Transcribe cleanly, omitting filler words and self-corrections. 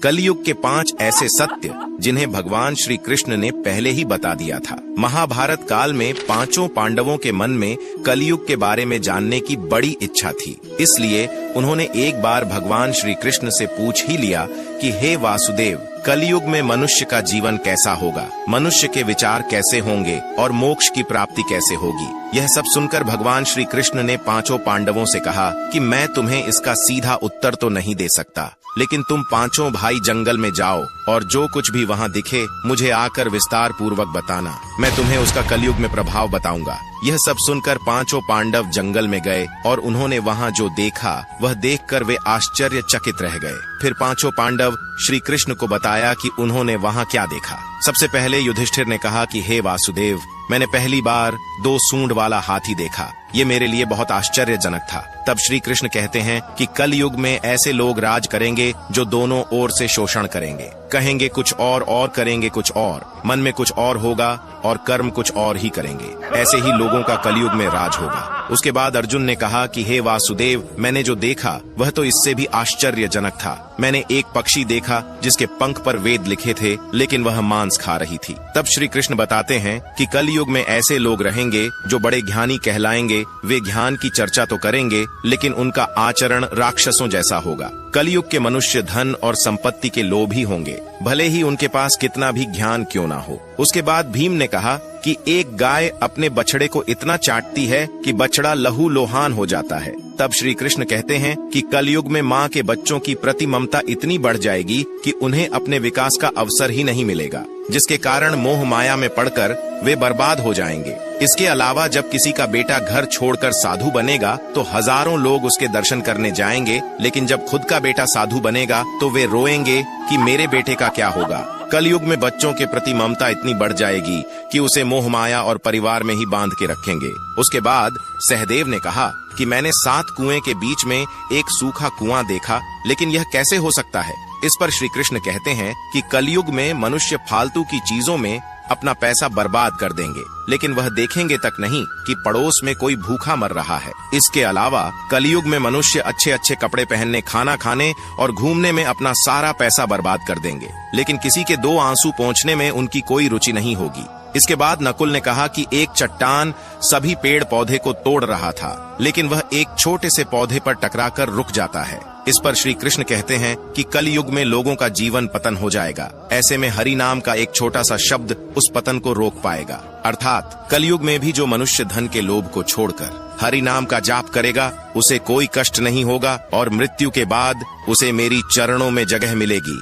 कलयुग के 5 ऐसे सत्य जिन्हें भगवान श्री कृष्ण ने पहले ही बता दिया था। महाभारत काल में 5 पांडवों के मन में कलयुग के बारे में जानने की बड़ी इच्छा थी, इसलिए उन्होंने एक बार भगवान श्री कृष्ण से पूछ ही लिया कि हे वासुदेव, कलयुग में मनुष्य का जीवन कैसा होगा, मनुष्य के विचार कैसे होंगे और मोक्ष की प्राप्ति कैसे होगी। यह सब सुनकर भगवान श्री कृष्ण ने 5 पांडवों से कहा कि मैं तुम्हें इसका सीधा उत्तर तो नहीं दे सकता, लेकिन तुम 5 भाई जंगल में जाओ और जो कुछ भी वहाँ दिखे मुझे आकर विस्तार पूर्वक बताना, मैं तुम्हें उसका कलयुग में प्रभाव बताऊंगा। यह सब सुनकर 5 पांडव जंगल में गए और उन्होंने वहाँ जो देखा वह देखकर वे आश्चर्यचकित रह गए। फिर 5 पांडव श्री कृष्ण को बताया कि उन्होंने वहाँ क्या देखा। सबसे पहले युधिष्ठिर ने कहा कि हे वासुदेव, मैंने पहली बार 2 सूंड वाला हाथी देखा, ये मेरे लिए बहुत आश्चर्यजनक था। तब श्री कृष्ण कहते हैं कि कल युग में ऐसे लोग राज करेंगे जो दोनों ओर से शोषण करेंगे, कहेंगे कुछ और करेंगे कुछ और, मन में कुछ और होगा और कर्म कुछ और ही करेंगे। ऐसे ही लोगों का कलयुग में राज होगा। उसके बाद अर्जुन ने कहा कि हे वासुदेव, मैंने जो देखा वह तो इससे भी आश्चर्यजनक था। मैंने एक पक्षी देखा जिसके पंख पर वेद लिखे थे, लेकिन वह मांस खा रही थी। तब श्री कृष्ण बताते हैं कि कलयुग में ऐसे लोग रहेंगे जो बड़े ज्ञानी कहलाएंगे, वे ज्ञान की चर्चा तो करेंगे लेकिन उनका आचरण राक्षसों जैसा होगा। कलयुग के मनुष्य धन और संपत्ति के लोभी होंगे, भले ही उनके पास कितना भी ज्ञान क्यों ना हो। उसके बाद भीम ने कहा कि एक गाय अपने बछड़े को इतना चाटती है कि बछड़ा लहू लोहान हो जाता है। तब श्री कृष्ण कहते हैं कि कलयुग में माँ के बच्चों की प्रति ममता इतनी बढ़ जाएगी कि उन्हें अपने विकास का अवसर ही नहीं मिलेगा, जिसके कारण मोह माया में पड़कर वे बर्बाद हो जाएंगे। इसके अलावा जब किसी का बेटा घर छोड़कर साधु बनेगा तो हजारों लोग उसके दर्शन करने जाएंगे, लेकिन जब खुद का बेटा साधु बनेगा तो वे रोएंगे कि मेरे बेटे का क्या होगा। कलयुग में बच्चों के प्रति ममता इतनी बढ़ जाएगी कि उसे मोह माया और परिवार में ही बांध के रखेंगे। उसके बाद सहदेव ने कहा कि मैंने 7 कुएं के बीच में एक सूखा कुआं देखा, लेकिन यह कैसे हो सकता है। इस पर श्री कृष्ण कहते हैं कि कलयुग में मनुष्य फालतू की चीजों में अपना पैसा बर्बाद कर देंगे, लेकिन वह देखेंगे तक नहीं कि पड़ोस में कोई भूखा मर रहा है। इसके अलावा कलयुग में मनुष्य अच्छे अच्छे कपड़े पहनने, खाना खाने और घूमने में अपना सारा पैसा बर्बाद कर देंगे, लेकिन किसी के 2 आंसू पोंछने में उनकी कोई रुचि नहीं होगी। इसके बाद नकुल ने कहा कि एक चट्टान सभी पेड़ पौधे को तोड़ रहा था, लेकिन वह एक छोटे से पौधे पर टकराकर रुक जाता है। इस पर श्री कृष्ण कहते हैं कि कल युग में लोगों का जीवन पतन हो जाएगा। ऐसे में हरि नाम का एक छोटा सा शब्द उस पतन को रोक पाएगा। अर्थात कलयुग में भी जो मनुष्य धन के लोभ को छोड़कर हरि नाम का जाप करेगा उसे कोई कष्ट नहीं होगा और मृत्यु के बाद उसे मेरी चरणों में जगह मिलेगी।